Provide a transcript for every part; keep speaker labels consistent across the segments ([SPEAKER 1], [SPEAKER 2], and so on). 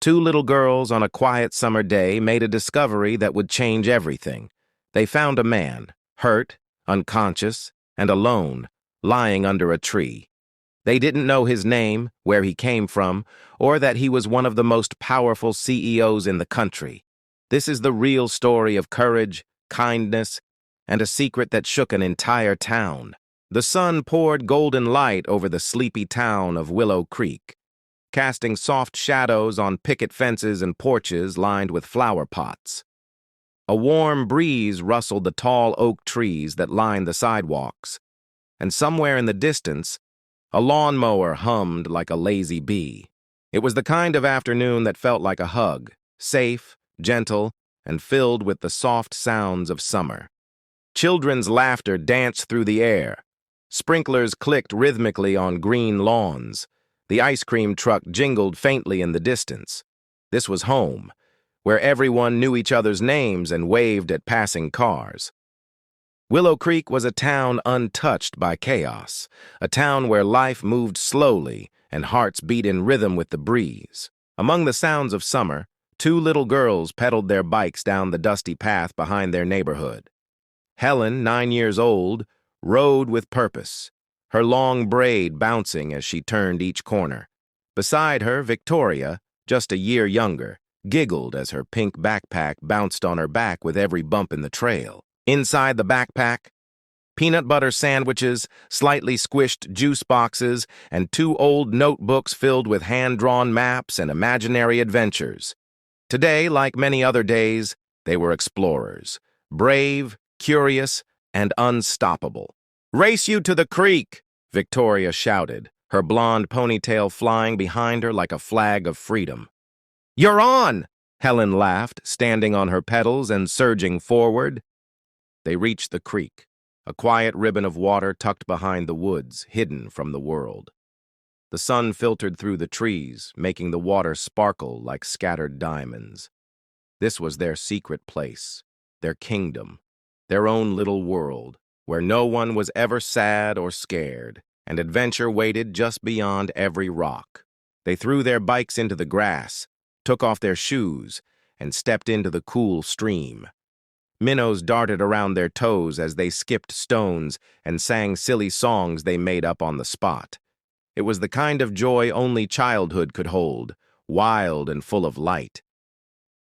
[SPEAKER 1] Two little girls on a quiet summer day made a discovery that would change everything. They found a man, hurt, unconscious, and alone, lying under a tree. They didn't know his name, where he came from, or that he was one of the most powerful CEOs in the country. This is the real story of courage, kindness, and a secret that shook an entire town. The sun poured golden light over the sleepy town of Willow Creek, casting soft shadows on picket fences and porches lined with flower pots. A warm breeze rustled the tall oak trees that lined the sidewalks, and somewhere in the distance, a lawnmower hummed like a lazy bee. It was the kind of afternoon that felt like a hug, safe, gentle, and filled with the soft sounds of summer. Children's laughter danced through the air. Sprinklers clicked rhythmically on green lawns. The ice cream truck jingled faintly in the distance. This was home, where everyone knew each other's names and waved at passing cars. Willow Creek was a town untouched by chaos, a town where life moved slowly and hearts beat in rhythm with the breeze. Among the sounds of summer, two little girls pedaled their bikes down the dusty path behind their neighborhood. Helen, 9 years old, rode with purpose, her long braid bouncing as she turned each corner. Beside her, Victoria, just a year younger, giggled as her pink backpack bounced on her back with every bump in the trail. Inside the backpack, peanut butter sandwiches, slightly squished juice boxes, and two old notebooks filled with hand-drawn maps and imaginary adventures. Today, like many other days, they were explorers, brave, curious, and unstoppable. "Race you to the creek!" Victoria shouted, her blonde ponytail flying behind her like a flag of freedom. "You're on!" Helen laughed, standing on her pedals and surging forward. They reached the creek, a quiet ribbon of water tucked behind the woods, hidden from the world. The sun filtered through the trees, making the water sparkle like scattered diamonds. This was their secret place, their kingdom, their own little world, where no one was ever sad or scared, and adventure waited just beyond every rock. They threw their bikes into the grass, took off their shoes, and stepped into the cool stream. Minnows darted around their toes as they skipped stones and sang silly songs they made up on the spot. It was the kind of joy only childhood could hold, wild and full of light.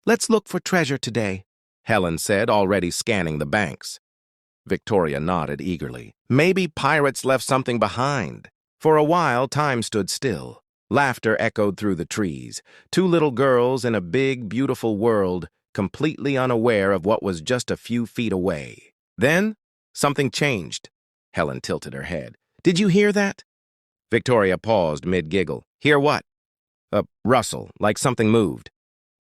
[SPEAKER 1] "Let's look for treasure today," Helen said, already scanning the banks. Victoria nodded eagerly. Maybe pirates left something behind. For a while, time stood still. Laughter echoed through the trees. Two little girls in a big, beautiful world, completely unaware of what was just a few feet away. Then, something changed. Helen tilted her head. "Did you hear that?" Victoria paused mid-giggle. "Hear what?" "A rustle, like something moved."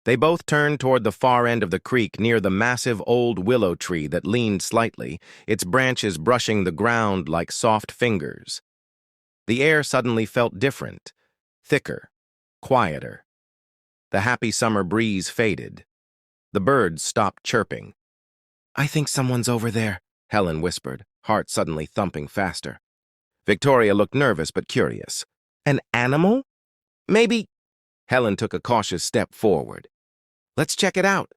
[SPEAKER 1] They both turned toward the far end of the creek near the massive old willow tree that leaned slightly, its branches brushing the ground like soft fingers. The air suddenly felt different, thicker, quieter. The happy summer breeze faded. The birds stopped chirping. "I think someone's over there," Helen whispered, heart suddenly thumping faster. Victoria looked nervous but curious. "An animal? Maybe—" Helen took a cautious step forward. "Let's check it out."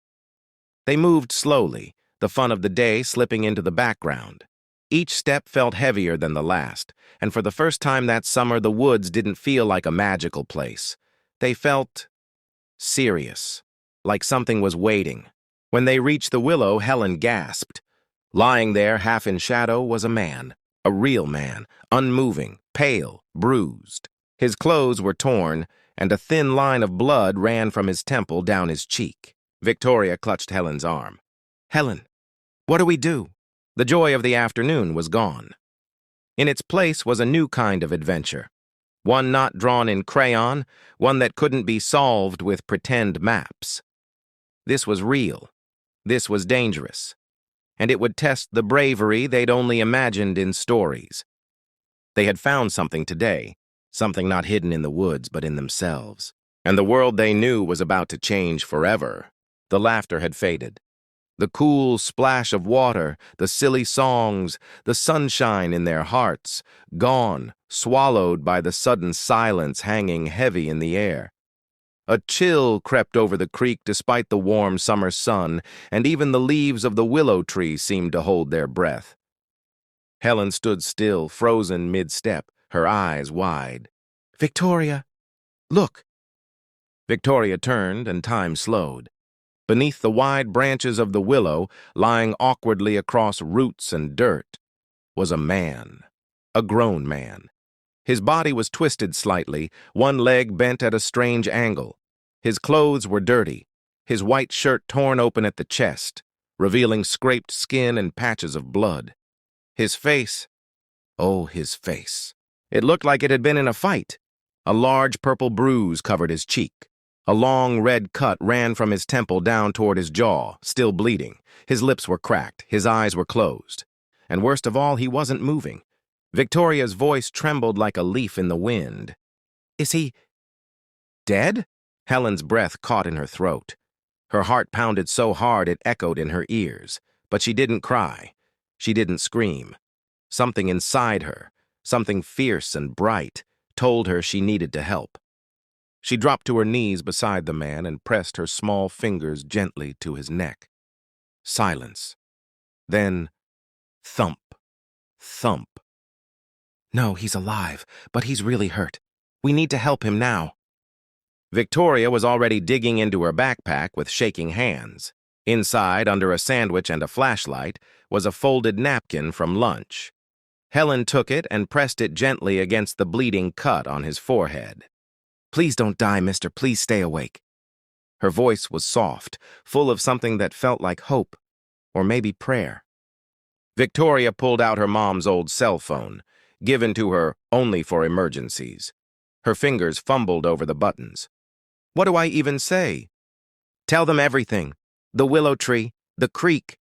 [SPEAKER 1] They moved slowly, the fun of the day slipping into the background. Each step felt heavier than the last, and for the first time that summer the woods didn't feel like a magical place. They felt serious, like something was waiting. When they reached the willow, Helen gasped. Lying there, half in shadow, was a man. A real man, unmoving, pale, bruised. His clothes were torn, and a thin line of blood ran from his temple down his cheek. Victoria clutched Helen's arm. "Helen, what do we do?" The joy of the afternoon was gone. In its place was a new kind of adventure. One not drawn in crayon, one that couldn't be solved with pretend maps. This was real. This was dangerous. And it would test the bravery they'd only imagined in stories. They had found something today, something not hidden in the woods but in themselves. And the world they knew was about to change forever. The laughter had faded. The cool splash of water, the silly songs, the sunshine in their hearts, gone, swallowed by the sudden silence hanging heavy in the air. A chill crept over the creek despite the warm summer sun, and even the leaves of the willow tree seemed to hold their breath. Helen stood still, frozen mid-step, her eyes wide. "Victoria, look!" Victoria turned, and time slowed. Beneath the wide branches of the willow, lying awkwardly across roots and dirt, was a man, a grown man. His body was twisted slightly, one leg bent at a strange angle. His clothes were dirty, his white shirt torn open at the chest, revealing scraped skin and patches of blood. His face, oh, his face. It looked like it had been in a fight. A large purple bruise covered his cheek. A long red cut ran from his temple down toward his jaw, still bleeding. His lips were cracked, his eyes were closed. And worst of all, he wasn't moving. Victoria's voice trembled like a leaf in the wind. "Is he dead?" Helen's breath caught in her throat. Her heart pounded so hard it echoed in her ears. But she didn't cry. She didn't scream. Something inside her, something fierce and bright, told her she needed to help. She dropped to her knees beside the man and pressed her small fingers gently to his neck. Silence. Then, thump, thump. "No, he's alive, but he's really hurt. We need to help him now." Victoria was already digging into her backpack with shaking hands. Inside, under a sandwich and a flashlight, was a folded napkin from lunch. Helen took it and pressed it gently against the bleeding cut on his forehead. "Please don't die, mister. Please stay awake." Her voice was soft, full of something that felt like hope, or maybe prayer. Victoria pulled out her mom's old cell phone, given to her only for emergencies. Her fingers fumbled over the buttons. "What do I even say?" "Tell them everything. The willow tree, the creek,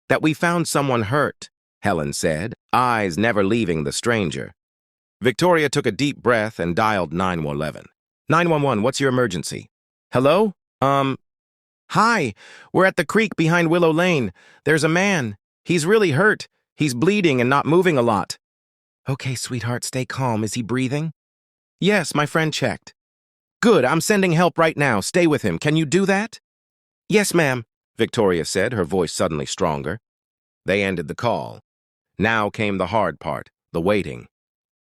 [SPEAKER 1] that we found someone hurt," Helen said, eyes never leaving the stranger. Victoria took a deep breath and dialed 911. 911, what's your emergency?" "Hello? Hi, we're at the creek behind Willow Lane. There's a man. He's really hurt. He's bleeding and not moving a lot." "Okay, sweetheart, stay calm. Is he breathing?" "Yes, my friend checked." "Good, I'm sending help right now. Stay with him. Can you do that?" "Yes, ma'am," Victoria said, her voice suddenly stronger. They ended the call. Now came the hard part, the waiting.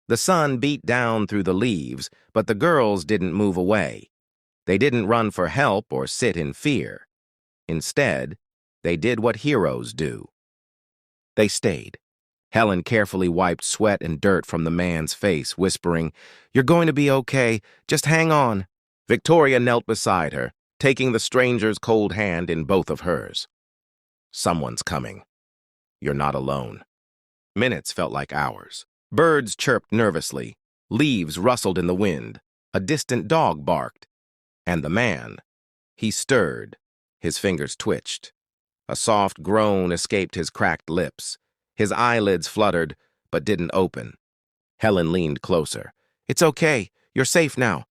[SPEAKER 1] The sun beat down through the leaves, but the girls didn't move away. They didn't run for help or sit in fear. Instead, they did what heroes do. They stayed. Helen carefully wiped sweat and dirt from the man's face, whispering, "You're going to be okay. Just hang on." Victoria knelt beside her, taking the stranger's cold hand in both of hers. "Someone's coming. You're not alone." Minutes felt like hours. Birds chirped nervously. Leaves rustled in the wind. A distant dog barked. And the man, he stirred. His fingers twitched. A soft groan escaped his cracked lips. His eyelids fluttered, but didn't open. Helen leaned closer. "It's okay. You're safe now."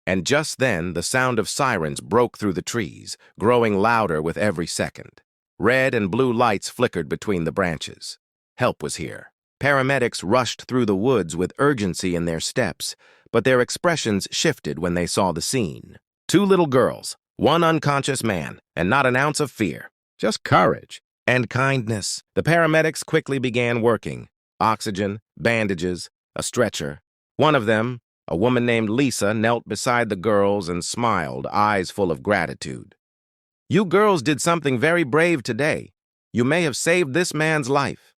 [SPEAKER 1] And just then, the sound of sirens broke through the trees, growing louder with every second. Red and blue lights flickered between the branches. Help was here. Paramedics rushed through the woods with urgency in their steps, but their expressions shifted when they saw the scene. 2 little girls, 1 unconscious man, and not an ounce of fear. Just courage and kindness. The paramedics quickly began working. Oxygen, bandages, a stretcher. One of them, a woman named Lisa, knelt beside the girls and smiled, eyes full of gratitude. "You girls did something very brave today. You may have saved this man's life."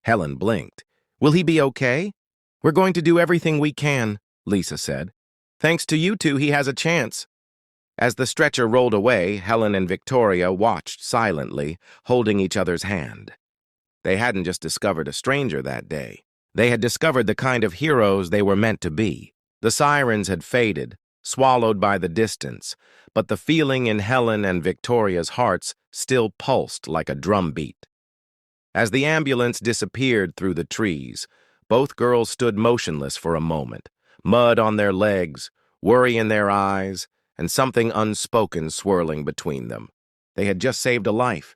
[SPEAKER 1] Helen blinked. "Will he be okay?" "We're going to do everything we can," Lisa said. "Thanks to you two, he has a chance." As the stretcher rolled away, Helen and Victoria watched silently, holding each other's hand. They hadn't just discovered a stranger that day. They had discovered the kind of heroes they were meant to be. The sirens had faded, swallowed by the distance, but the feeling in Helen and Victoria's hearts still pulsed like a drumbeat. As the ambulance disappeared through the trees, both girls stood motionless for a moment, mud on their legs, worry in their eyes, and something unspoken swirling between them. They had just saved a life,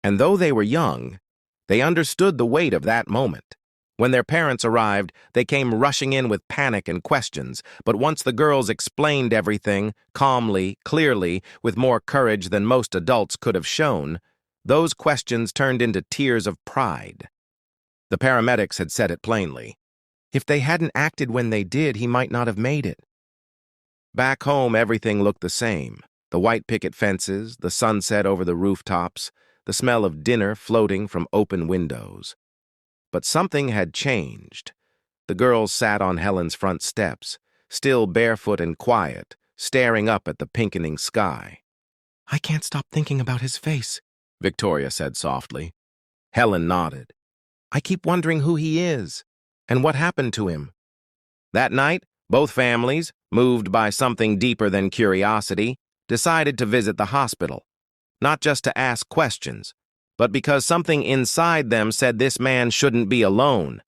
[SPEAKER 1] and though they were young, they understood the weight of that moment. When their parents arrived, they came rushing in with panic and questions, but once the girls explained everything, calmly, clearly, with more courage than most adults could have shown, those questions turned into tears of pride. The paramedics had said it plainly. If they hadn't acted when they did, he might not have made it. Back home, everything looked the same. The white picket fences, the sunset over the rooftops, the smell of dinner floating from open windows. But something had changed. The girls sat on Helen's front steps, still barefoot and quiet, staring up at the pinkening sky. "I can't stop thinking about his face," Victoria said softly. Helen nodded. "I keep wondering who he is, and what happened to him." That night, both families, moved by something deeper than curiosity, decided to visit the hospital, not just to ask questions, but because something inside them said this man shouldn't be alone.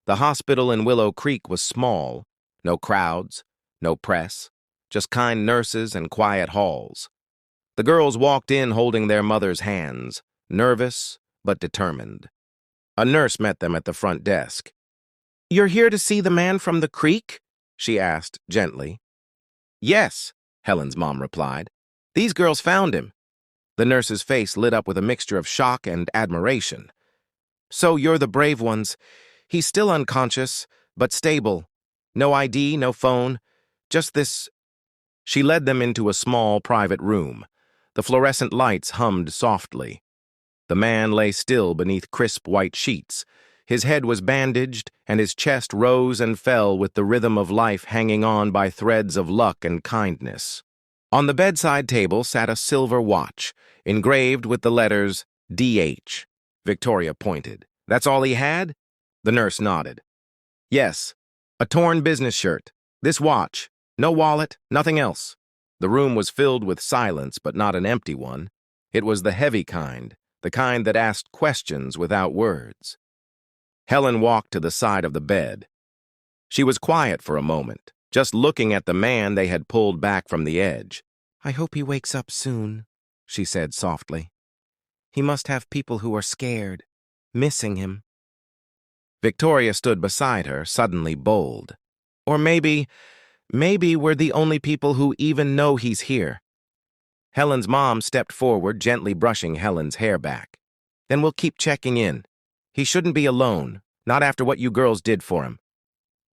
[SPEAKER 1] The hospital in Willow Creek was small, no crowds, no press, just kind nurses and quiet halls. The girls walked in holding their mother's hands, nervous but determined. A nurse met them at the front desk. "You're here to see the man from the creek?" she asked gently. "Yes," Helen's mom replied. "These girls found him." The nurse's face lit up with a mixture of shock and admiration. "So you're the brave ones. He's still unconscious, but stable. No ID, no phone, just this." She led them into a small private room. The fluorescent lights hummed softly. The man lay still beneath crisp white sheets. His head was bandaged, and his chest rose and fell with the rhythm of life hanging on by threads of luck and kindness. On the bedside table sat a silver watch, engraved with the letters DH. Victoria pointed. "That's all he had?" The nurse nodded. "Yes. A torn business shirt. This watch. No wallet, nothing else." The room was filled with silence, but not an empty one. It was the heavy kind, the kind that asked questions without words. Helen walked to the side of the bed. She was quiet for a moment, just looking at the man they had pulled back from the edge. "I hope he wakes up soon," she said softly. "He must have people who are scared, missing him." Victoria stood beside her, suddenly bold. "Or maybe we're the only people who even know he's here." Helen's mom stepped forward, gently brushing Helen's hair back. "Then we'll keep checking in. He shouldn't be alone, not after what you girls did for him."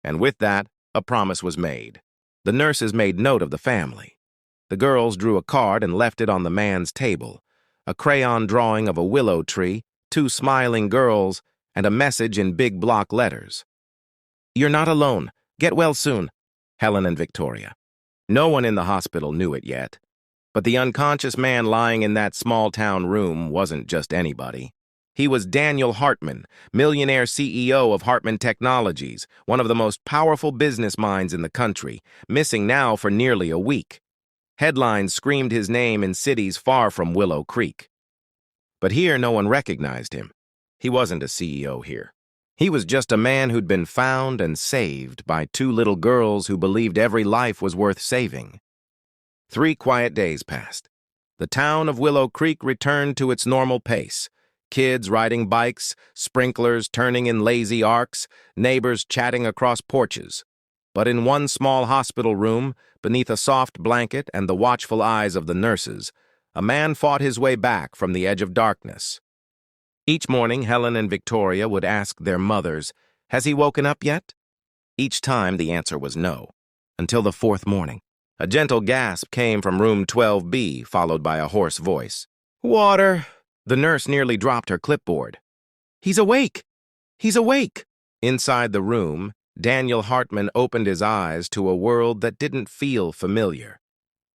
[SPEAKER 1] And with that, a promise was made. The nurses made note of the family. The girls drew a card and left it on the man's table, a crayon drawing of a willow tree, 2 smiling girls, and a message in big block letters. "You're not alone. Get well soon, Helen and Victoria." No one in the hospital knew it yet, but the unconscious man lying in that small-town room wasn't just anybody. He was Daniel Hartman, Millionaire CEO of Hartman Technologies, one of the most powerful business minds in the country, missing now for nearly a week. Headlines screamed his name in cities far from Willow Creek. But here no one recognized him. He wasn't a CEO here. He was just a man who'd been found and saved by 2 little girls who believed every life was worth saving. 3 quiet days passed. The town of Willow Creek returned to its normal pace. Kids riding bikes, sprinklers turning in lazy arcs, neighbors chatting across porches. But in one small hospital room, beneath a soft blanket and the watchful eyes of the nurses, a man fought his way back from the edge of darkness. Each morning, Helen and Victoria would ask their mothers, "Has he woken up yet?" Each time the answer was no, until the 4th morning. A gentle gasp came from room 12B, followed by a hoarse voice. "Water!" The nurse nearly dropped her clipboard. "He's awake! He's awake!" Inside the room, Daniel Hartman opened his eyes to a world that didn't feel familiar.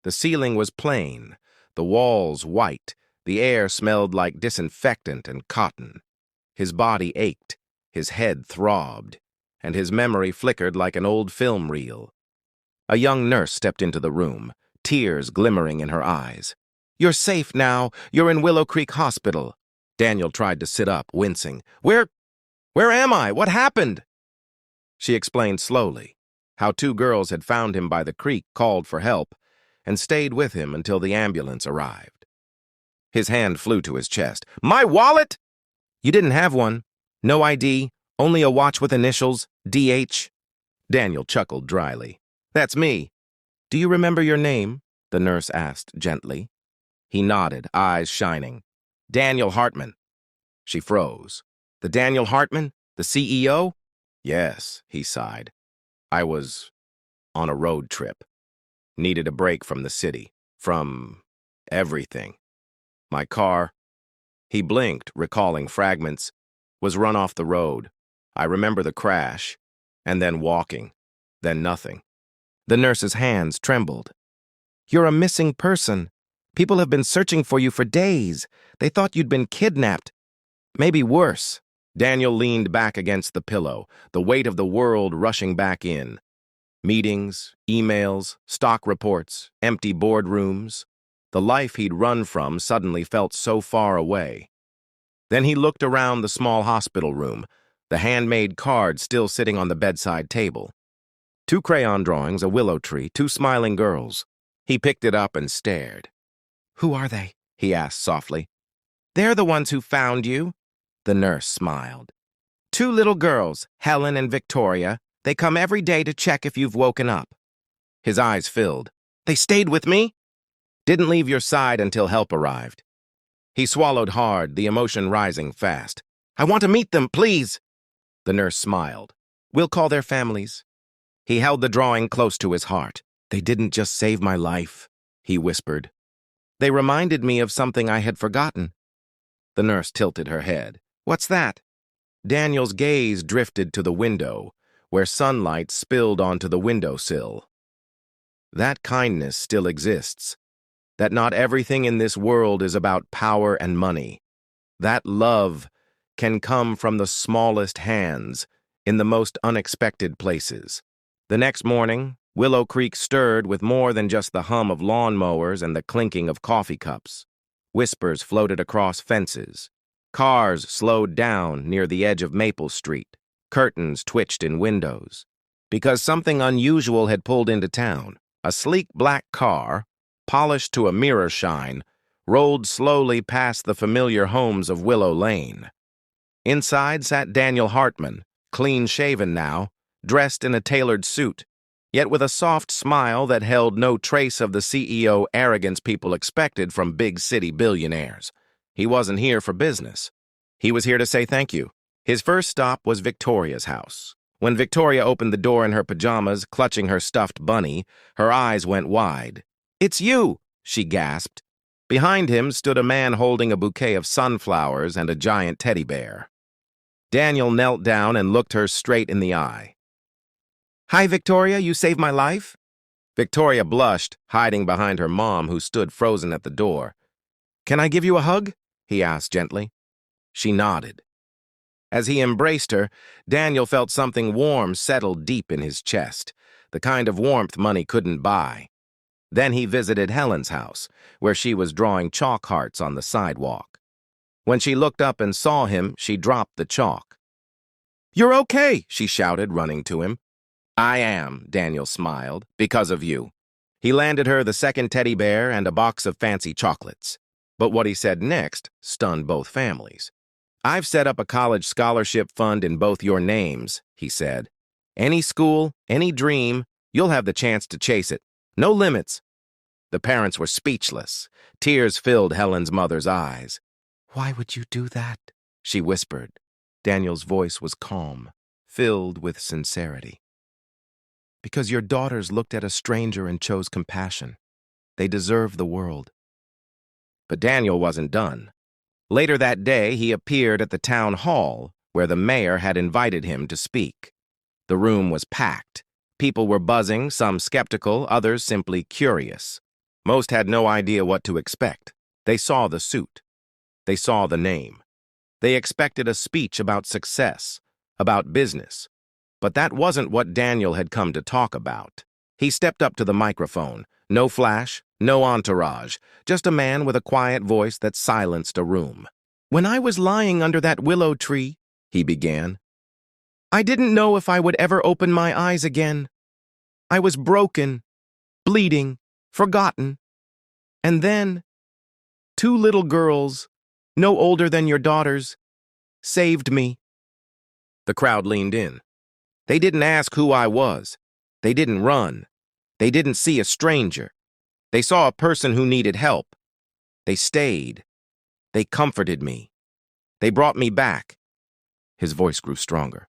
[SPEAKER 1] The ceiling was plain, the walls white, the air smelled like disinfectant and cotton. His body ached, his head throbbed, and his memory flickered like an old film reel. A young nurse stepped into the room, tears glimmering in her eyes. "You're safe now. You're in Willow Creek Hospital." Daniel tried to sit up, wincing. Where am I? What happened?" She explained slowly how 2 girls had found him by the creek, called for help, and stayed with him until the ambulance arrived. His hand flew to his chest. "My wallet?" "You didn't have one. No ID, Only a watch with initials, DH? Daniel chuckled dryly. That's me. Do you remember your name? The nurse asked gently. He nodded, eyes shining. Daniel Hartman. She froze. The Daniel Hartman? The CEO? Yes, he sighed. I was on a road trip. Needed a break from the city. From everything. My car, he blinked, recalling fragments, was run off the road. I remember the crash, and then walking, then nothing. The nurse's hands trembled. You're a missing person. People have been searching for you for days. They thought you'd been kidnapped. Maybe worse. Daniel leaned back against the pillow, the weight of the world rushing back in. Meetings, emails, stock reports, empty boardrooms. The life he'd run from suddenly felt so far away. Then he looked around the small hospital room, the handmade card still sitting on the bedside table. 2 crayon drawings, a willow tree, 2 smiling girls. He picked it up and stared. Who are they? He asked softly. They're the ones who found you. The nurse smiled. 2 little girls, Helen and Victoria. They come every day to check if you've woken up. His eyes filled. They stayed with me? Didn't leave your side until help arrived. He swallowed hard, the emotion rising fast. I want to meet them, please. The nurse smiled. We'll call their families. He held the drawing close to his heart. They didn't just save my life, he whispered. They reminded me of something I had forgotten. The nurse tilted her head. What's that? Daniel's gaze drifted to the window, where sunlight spilled onto the windowsill. That kindness still exists. That not everything in this world is about power and money. That love can come from the smallest hands, in the most unexpected places. The next morning, Willow Creek stirred with more than just the hum of lawnmowers and the clinking of coffee cups. Whispers floated across fences. Cars slowed down near the edge of Maple Street. Curtains twitched in windows. Because something unusual had pulled into town. A sleek black car, polished to a mirror shine, rolled slowly past the familiar homes of Willow Lane. Inside sat Daniel Hartman, clean-shaven now, dressed in a tailored suit, yet with a soft smile that held no trace of the CEO arrogance people expected from big city billionaires. He wasn't here for business. He was here to say thank you. His first stop was Victoria's house. When Victoria opened the door in her pajamas, clutching her stuffed bunny, her eyes went wide. It's you, she gasped. Behind him stood a man holding a bouquet of sunflowers and a giant teddy bear. Daniel knelt down and looked her straight in the eye. Hi, Victoria, you saved my life? Victoria blushed, hiding behind her mom, who stood frozen at the door. Can I give you a hug? He asked gently. She nodded. As he embraced her, Daniel felt something warm settle deep in his chest, the kind of warmth money couldn't buy. Then he visited Helen's house, where she was drawing chalk hearts on the sidewalk. When she looked up and saw him, she dropped the chalk. You're okay, she shouted, running to him. I am, Daniel smiled, because of you. He landed her the second teddy bear and a box of fancy chocolates. But what he said next stunned both families. I've set up a college scholarship fund in both your names, he said. Any school, any dream, you'll have the chance to chase it. No limits. The parents were speechless. Tears filled Helen's mother's eyes. Why would you do that? She whispered. Daniel's voice was calm, filled with sincerity. Because your daughters looked at a stranger and chose compassion. They deserve the world. But Daniel wasn't done. Later that day, he appeared at the town hall, where the mayor had invited him to speak. The room was packed. People were buzzing, some skeptical, others simply curious. Most had no idea what to expect. They saw the suit. They saw the name. They expected a speech about success, about business. But that wasn't what Daniel had come to talk about. He stepped up to the microphone. No flash, no entourage, just a man with a quiet voice that silenced a room. When I was lying under that willow tree, he began, I didn't know if I would ever open my eyes again. I was broken, bleeding, forgotten. And then, 2 little girls, no older than your daughters, saved me. The crowd leaned in. They didn't ask who I was. They didn't run. They didn't see a stranger. They saw a person who needed help. They stayed. They comforted me. They brought me back. His voice grew stronger.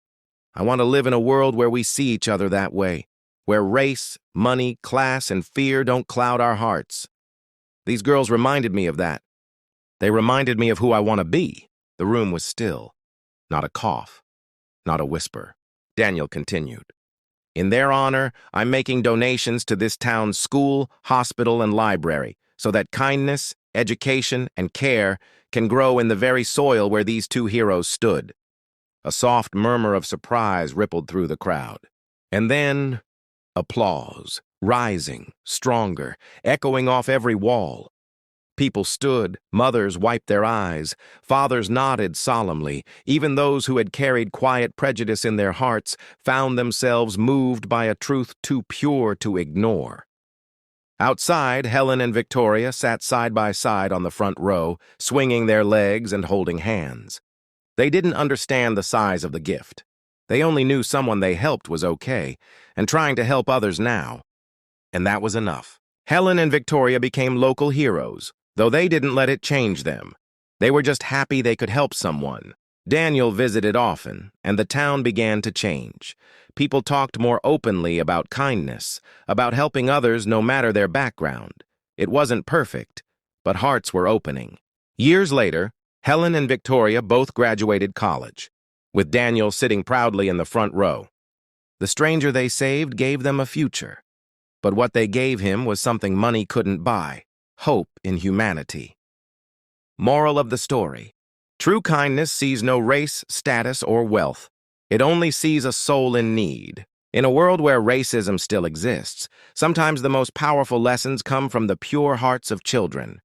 [SPEAKER 1] I want to live in a world where we see each other that way, where race, money, class, and fear don't cloud our hearts. These girls reminded me of that. They reminded me of who I want to be. The room was still. Not a cough. Not a whisper. Daniel continued. In their honor, I'm making donations to this town's school, hospital, and library so that kindness, education, and care can grow in the very soil where these two heroes stood. A soft murmur of surprise rippled through the crowd. And then, applause, rising, stronger, echoing off every wall. People stood, mothers wiped their eyes, fathers nodded solemnly. Even those who had carried quiet prejudice in their hearts found themselves moved by a truth too pure to ignore. Outside, Helen and Victoria sat side by side on the front row, swinging their legs and holding hands. They didn't understand the size of the gift. They only knew someone they helped was okay, and trying to help others now. And that was enough. Helen and Victoria became local heroes, though they didn't let it change them. They were just happy they could help someone. Daniel visited often, and the town began to change. People talked more openly about kindness, about helping others no matter their background. It wasn't perfect, but hearts were opening. Years later, Helen and Victoria both graduated college, with Daniel sitting proudly in the front row. The stranger they saved gave them a future, but what they gave him was something money couldn't buy: hope in humanity. Moral of the story: true kindness sees no race, status, or wealth. It only sees a soul in need. In a world where racism still exists, sometimes the most powerful lessons come from the pure hearts of children.